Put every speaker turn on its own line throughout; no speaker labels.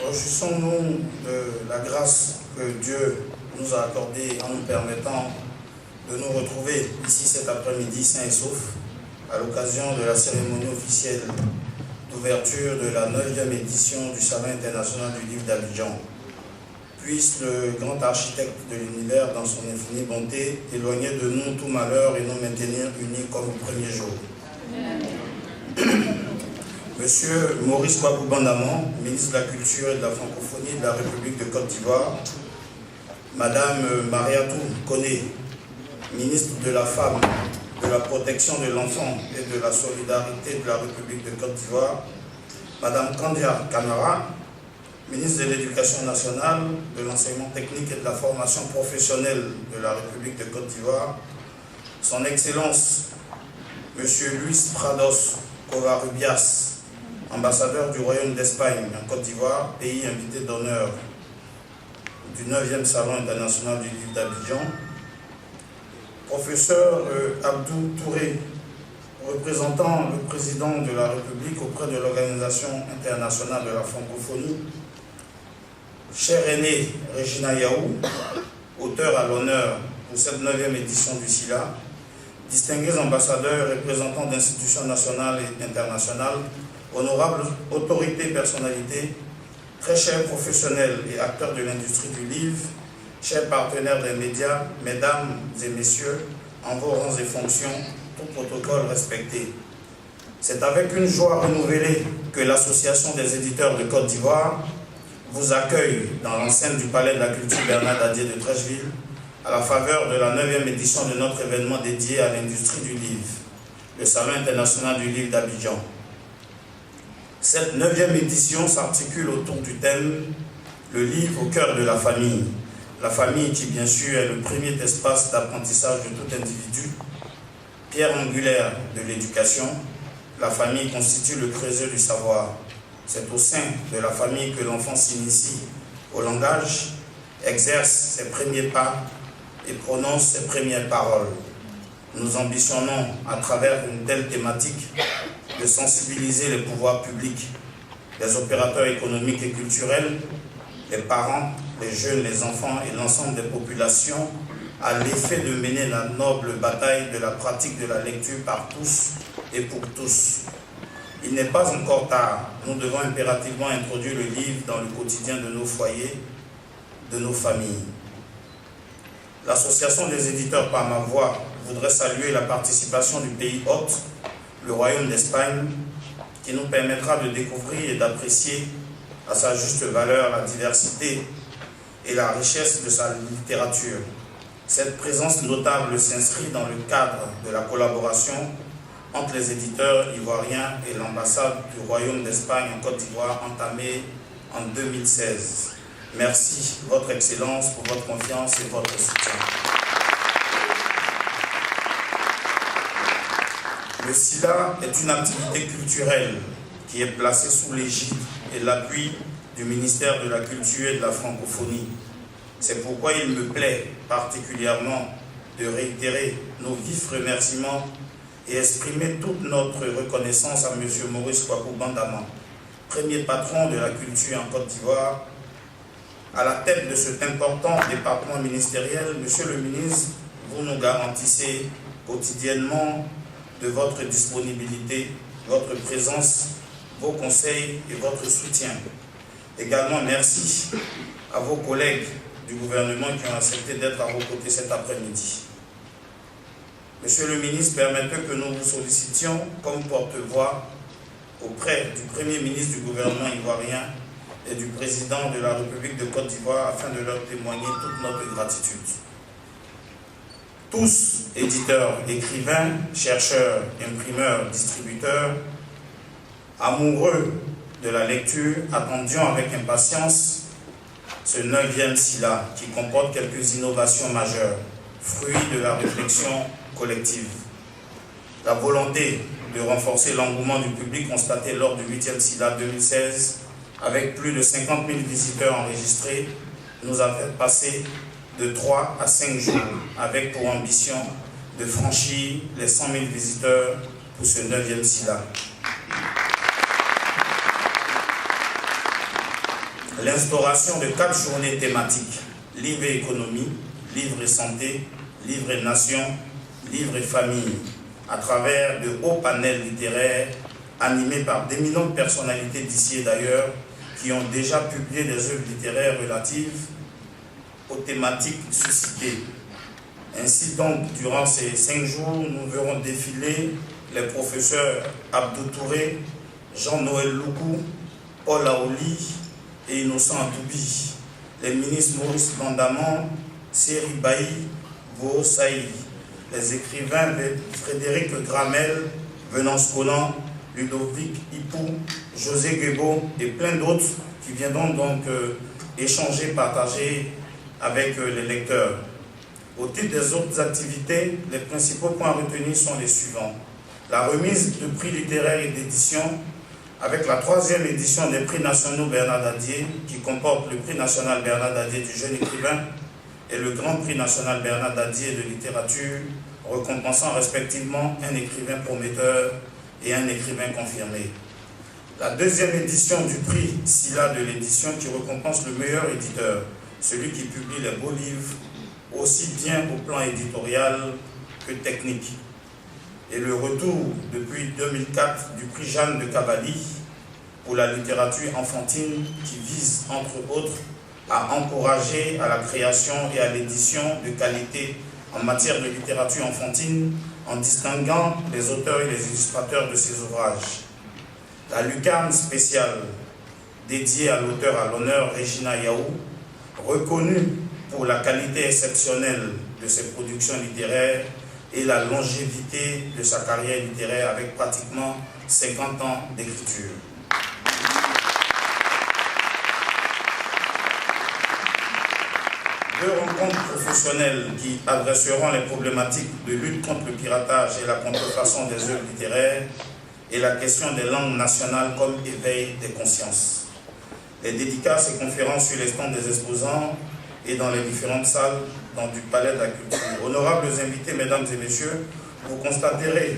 Réjouissons-nous de la grâce que Dieu nous a accordée en nous permettant de nous retrouver ici cet après-midi sains et saufs à l'occasion de la cérémonie officielle d'ouverture de la 9e édition du Salon international du livre d'Abidjan. Puisse le grand architecte de l'univers, dans son infinie bonté, éloigner de nous tout malheur et nous maintenir unis comme au premier jour. Monsieur Maurice Kwaku Bandaman, ministre de la Culture et de la Francophonie de la République de Côte d'Ivoire, Madame Mariatou Koné, ministre de la Femme, de la Protection de l'Enfant et de la Solidarité de la République de Côte d'Ivoire, Madame Kandia Kamara, ministre de l'Éducation nationale, de l'Enseignement technique et de la formation professionnelle de la République de Côte d'Ivoire, Son Excellence Monsieur Luis Prados Covarrubias, ambassadeur du Royaume d'Espagne en Côte d'Ivoire, pays invité d'honneur du 9e Salon international du livre d'Abidjan, professeur Abdou Touré, représentant le président de la République auprès de l'Organisation internationale de la francophonie, cher aîné Regina Yaou, auteur à l'honneur pour cette 9e édition du SILA, distingués ambassadeurs et représentants d'institutions nationales et internationales, honorables autorités, personnalités, très chers professionnels et acteurs de l'industrie du livre, chers partenaires des médias, mesdames et messieurs, en vos rangs et fonctions, tout protocole respecté. C'est avec une joie renouvelée que l'Association des éditeurs de Côte d'Ivoire vous accueille dans l'enceinte du Palais de la Culture Bernard Dadier de Treichville à la faveur de la 9e édition de notre événement dédié à l'industrie du livre, le Salon international du livre d'Abidjan. Cette 9e édition s'articule autour du thème « Le livre au cœur de la famille ». La famille qui, bien sûr, est le premier espace d'apprentissage de tout individu, pierre angulaire de l'éducation. La famille constitue le creuset du savoir. C'est au sein de la famille que l'enfant s'initie au langage, exerce ses premiers pas et prononce ses premières paroles. Nous ambitionnons, à travers une telle thématique, de sensibiliser les pouvoirs publics, les opérateurs économiques et culturels, les parents, les jeunes, les enfants et l'ensemble des populations à l'effet de mener la noble bataille de la pratique de la lecture par tous et pour tous. Il n'est pas encore tard, nous devons impérativement introduire le livre dans le quotidien de nos foyers, de nos familles. L'Association des éditeurs par ma voix voudrait saluer la participation du pays hôte, le Royaume d'Espagne, qui nous permettra de découvrir et d'apprécier à sa juste valeur la diversité et la richesse de sa littérature. Cette présence notable s'inscrit dans le cadre de la collaboration entre les éditeurs ivoiriens et l'ambassade du Royaume d'Espagne en Côte d'Ivoire entamée en 2016. Merci, Votre Excellence, pour votre confiance et votre soutien. Le SILA est une activité culturelle qui est placée sous l'égide et l'appui du ministère de la Culture et de la Francophonie. C'est pourquoi il me plaît particulièrement de réitérer nos vifs remerciements et exprimer toute notre reconnaissance à M. Maurice Kwaku Bandaman, premier patron de la culture en Côte d'Ivoire. À la tête de cet important département ministériel, Monsieur le ministre, vous nous garantissez quotidiennement de votre disponibilité, votre présence, vos conseils et votre soutien. Également, merci à vos collègues du gouvernement qui ont accepté d'être à vos côtés cet après-midi. Monsieur le ministre, permettez que nous vous sollicitions comme porte-voix auprès du Premier ministre du gouvernement ivoirien et du président de la République de Côte d'Ivoire afin de leur témoigner toute notre gratitude. Tous, éditeurs, écrivains, chercheurs, imprimeurs, distributeurs, amoureux de la lecture, attendions avec impatience ce 9e SILA qui comporte quelques innovations majeures, fruits de la réflexion collective. La volonté de renforcer l'engouement du public constaté lors du 8e SILA 2016, avec plus de 50 000 visiteurs enregistrés, nous a fait passer de 3 à 5 jours, avec pour ambition de franchir les 100 000 visiteurs pour ce 9e SILA. l'instauration de 4 journées thématiques, livre et économie, livre et santé, livre et nation, livre et famille, à travers de hauts panels littéraires animés par d'éminentes personnalités d'ici et d'ailleurs qui ont déjà publié des œuvres littéraires relatives aux thématiques suscitées. Ainsi donc, durant ces 5 jours, nous verrons défiler les professeurs Abdou Touré, Jean-Noël Loukou, Paul Aoli et Innocent Adoubi, les ministres Maurice Bandaman, Seri Bailly, Bo Saï, les écrivains Frédéric Gramel, Venance Collant, Ludovic Ipou, José Guébo et plein d'autres qui viendront donc échanger, partager avec les lecteurs. Au titre des autres activités, les principaux points à retenir sont les suivants. La remise de prix littéraires et d'édition avec la 3e édition des prix nationaux Bernard Dadier qui comporte le prix national Bernard Dadier du jeune écrivain et le grand prix national Bernard Dadier de littérature, récompensant respectivement un écrivain prometteur et un écrivain confirmé. La 2e édition du prix SILA de l'édition qui récompense le meilleur éditeur, celui qui publie les beaux livres, aussi bien au plan éditorial que technique. Et le retour depuis 2004 du prix Jeanne de Cavalli pour la littérature enfantine qui vise, entre autres, à encourager à la création et à l'édition de qualité en matière de littérature enfantine en distinguant les auteurs et les illustrateurs de ces ouvrages. La lucarne spéciale dédiée à l'auteur à l'honneur Regina Yaou, reconnue pour la qualité exceptionnelle de ses productions littéraires et la longévité de sa carrière littéraire avec pratiquement 50 ans d'écriture. Deux rencontres professionnelles qui adresseront les problématiques de lutte contre le piratage et la contrefaçon des œuvres littéraires et la question des langues nationales comme éveil des consciences. Les dédicaces et conférences sur les stands des exposants et dans les différentes salles du Palais de la Culture. Honorables invités, mesdames et messieurs, vous constaterez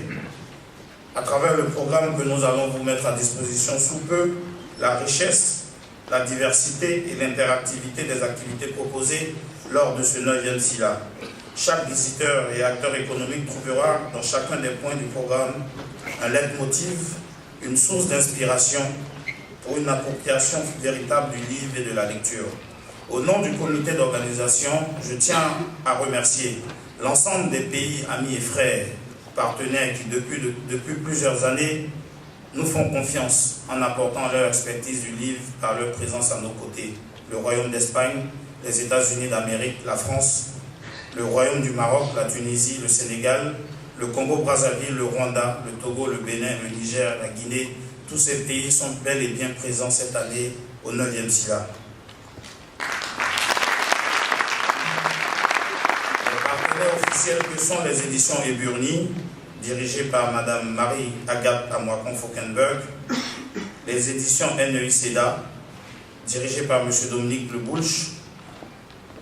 à travers le programme que nous allons vous mettre à disposition sous peu la richesse, la diversité et l'interactivité des activités proposées lors de ce 9e SILA. Chaque visiteur et acteur économique trouvera dans chacun des points du programme un leitmotiv, une source d'inspiration pour une appropriation véritable du livre et de la lecture. Au nom du comité d'organisation, je tiens à remercier l'ensemble des pays, amis et frères, partenaires qui depuis plusieurs années nous font confiance en apportant leur expertise du livre par leur présence à nos côtés. Le Royaume d'Espagne, les États-Unis d'Amérique, la France, le Royaume du Maroc, la Tunisie, le Sénégal, le Congo-Brazzaville, le Rwanda, le Togo, le Bénin, le Niger, la Guinée. Tous ces pays sont bel et bien présents cette année au 9e SILA. Officiels que sont les éditions Eburni, dirigées par Mme Marie-Agathe Amoakon-Fauquenberg, les éditions NEI-SEDA, dirigées par M. Dominique Leboulch,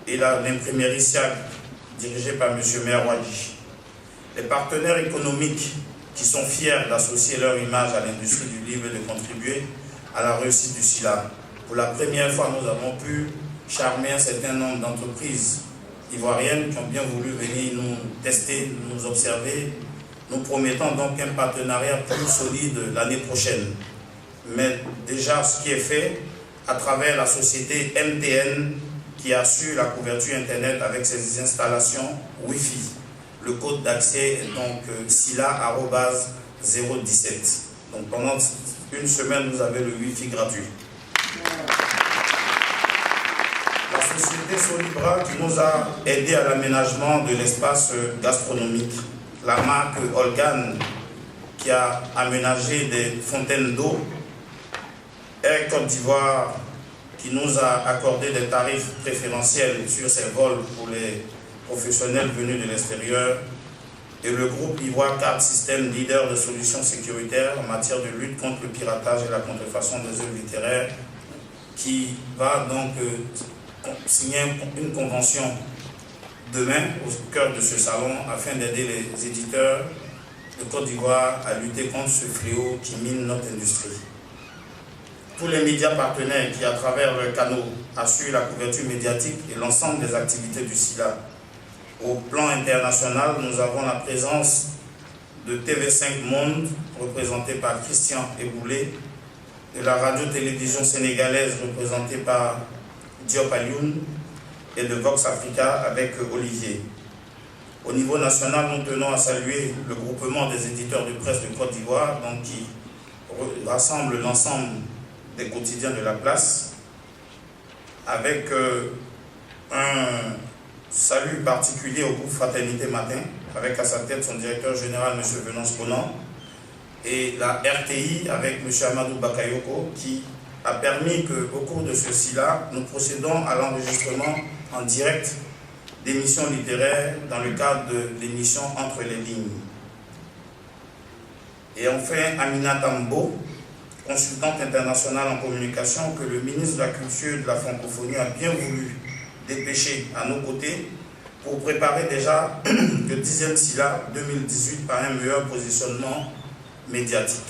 et l'imprimerie SIAG, dirigée par M. Merwadi. Les partenaires économiques qui sont fiers d'associer leur image à l'industrie du livre et de contribuer à la réussite du SILA. Pour la première fois, nous avons pu charmer un certain nombre d'entreprises ivoiriennes qui ont bien voulu venir nous tester, nous observer, nous promettant donc un partenariat plus solide l'année prochaine. Mais déjà, ce qui est fait à travers la société MTN qui assure la couverture Internet avec ses installations Wi-Fi. Le code d'accès est donc SILA@017. Donc pendant une semaine, vous avez le Wi-Fi gratuit. La société Solibra qui nous a aidé à l'aménagement de l'espace gastronomique. La marque Olgan qui a aménagé des fontaines d'eau. Air Côte d'Ivoire qui nous a accordé des tarifs préférentiels sur ses vols pour les professionnels venus de l'extérieur. Et le groupe Ivoire Card System, leader de solutions sécuritaires en matière de lutte contre le piratage et la contrefaçon des œuvres littéraires, qui va donc signer une convention demain au cœur de ce salon afin d'aider les éditeurs de Côte d'Ivoire à lutter contre ce fléau qui mine notre industrie. tous les médias partenaires qui, à travers leurs canaux, assurent la couverture médiatique et l'ensemble des activités du SILA. Au plan international, nous avons la présence de TV5 Monde, représenté par Christian Eboulé, de la radio-télévision sénégalaise, représentée par Diop Alioune, et de Vox Africa avec Olivier. Au niveau national, nous tenons à saluer le groupement des éditeurs de presse de Côte d'Ivoire, qui rassemble l'ensemble des quotidiens de la place, avec un salut particulier au groupe Fraternité Matin, avec à sa tête son directeur général, M. Venance Conan, et la RTI avec M. Amadou Bakayoko, qui a permis qu'au cours de ceci-là, nous procédons à l'enregistrement en direct d'émissions littéraires dans le cadre de l'émission Entre les lignes. Et enfin, Amina Tambo, consultante internationale en communication, que le ministre de la Culture et de la Francophonie a bien voulu dépêcher à nos côtés pour préparer déjà le 10e SILA 2018 par un meilleur positionnement médiatique.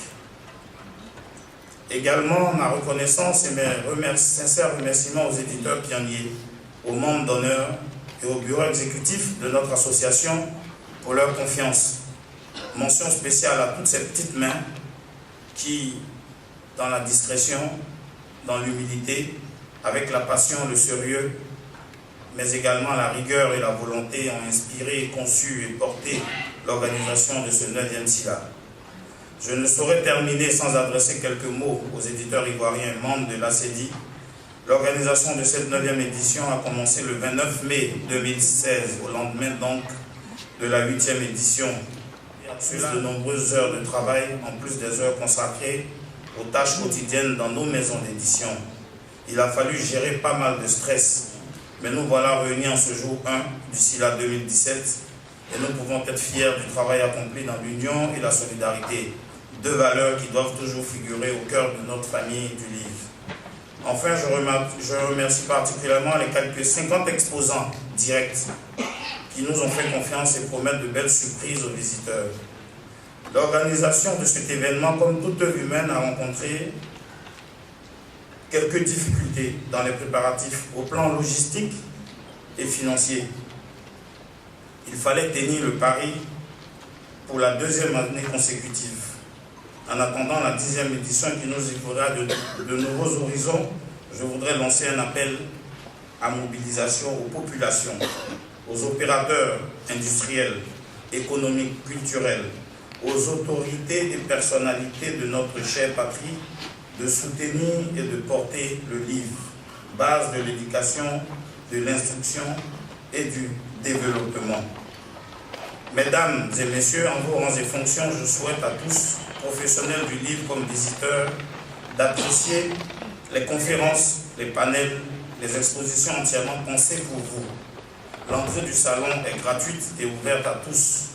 Également, ma reconnaissance et mes sincères remerciements aux éditeurs pionniers, aux membres d'honneur et au bureau exécutif de notre association pour leur confiance. Mention spéciale à toutes ces petites mains qui, dans la discrétion, dans l'humilité, avec la passion, le sérieux, mais également la rigueur et la volonté, ont inspiré, conçu et porté l'organisation de ce 9e SILA. Je ne saurais terminer sans adresser quelques mots aux éditeurs ivoiriens membres de l'ACEDI. L'organisation de cette 9e édition a commencé le 29 mai 2016, au lendemain donc de la 8e édition. Sur de nombreuses heures de travail, en plus des heures consacrées aux tâches quotidiennes dans nos maisons d'édition. Il a fallu gérer pas mal de stress, mais nous voilà réunis en ce jour 1 du SILA 2017 et nous pouvons être fiers du travail accompli dans l'union et la solidarité, deux valeurs qui doivent toujours figurer au cœur de notre famille du livre. Enfin, je remercie particulièrement les quelques 50 exposants directs qui nous ont fait confiance et promettent de belles surprises aux visiteurs. L'organisation de cet événement, comme toute œuvre humaine, a rencontré quelques difficultés dans les préparatifs au plan logistique et financier. Il fallait tenir le pari pour la 2e année consécutive. En attendant la 10e édition qui nous ouvrira de nouveaux horizons, je voudrais lancer un appel à mobilisation aux populations, aux opérateurs industriels, économiques, culturels, aux autorités et personnalités de notre chère patrie de soutenir et de porter le livre, base de l'éducation, de l'instruction et du développement. Mesdames et messieurs, en vos rangs et fonctions, je souhaite à tous, professionnels du livre comme visiteurs, d'apprécier les conférences, les panels, les expositions entièrement pensées pour vous. L'entrée du salon est gratuite et ouverte à tous.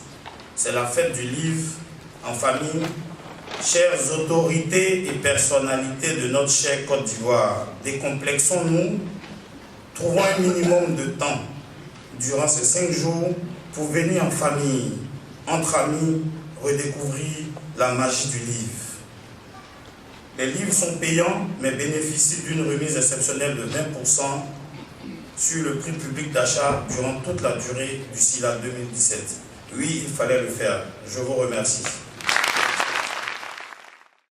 C'est la fête du livre en famille. Chères autorités et personnalités de notre chère Côte d'Ivoire, décomplexons-nous, trouvons un minimum de temps durant ces 5 jours pour venir en famille, entre amis, redécouvrir la magie du livre. Les livres sont payants, mais bénéficient d'une remise exceptionnelle de 20% sur le prix public d'achat durant toute la durée du SILA 2017. Oui, il fallait le faire. Je vous remercie.